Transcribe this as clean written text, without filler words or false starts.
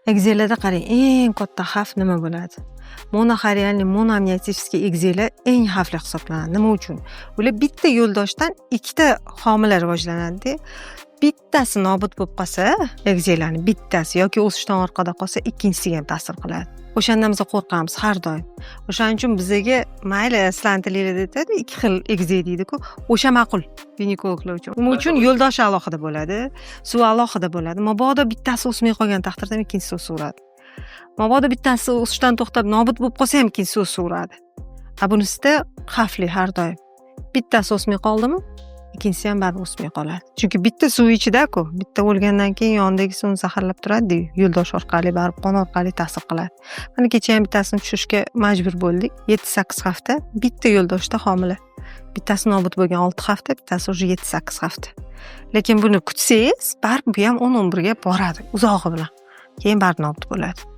Egzelada qarang, eng katta xavf nima bo'ladi? Monoxarialniy monoamniotический egzela eng xavfli hisoblanadi. Nima uchun? Ular bitta yo'ldoshdan ikkita homila rivojlanadi. Bittasi nobud bo'lib qolsa, egzelani bittasi yoki o'sishdan orqada qolsa, ikkinchisiga ham ta'sir qiladi. O'shandan biz qo'rqamiz har doim. O'shaning uchun bizga mayli sizlarning tilingizda aytadi, ikki xil egze deydi-ku, o'sha ma'qul ginekologlar uchun. Nima uchun? Yo'ldoshi alohida bo'ladi, suvi alohida bo'ladi. Mabodo bittasi o'smay qolgan taqdirda ikkinchisi o'saveradi. Mabodo bittasi o'sishdan to'xtab nobud bo'lib qolsa ham ikkinchisi o'saveradi. Bunisida xavfli har doim. Bittasi o'smay qoldimi, ikkinchisi ham baribir o'smay qoladi. Chunki bitta suv ichida-ku, bitta o'lgandan keyin yonidagi suvni zaharlab turadi, yo'ldosh orqali, baribir qon orqali ta'sir qiladi. Mana kecha ham bittasini tushirishga majbur bo'ldik. 7-8 hafta bitta yo'ldoshda homila. Bittasi nobud bo'lgan 6 hafta, bittasi уже 7-8 hafta. Lekin buni kutsangiz, baribir bu ham 10-11 ga boradi, uzog'i bilan. Keyin baribir nobud bo'ladi.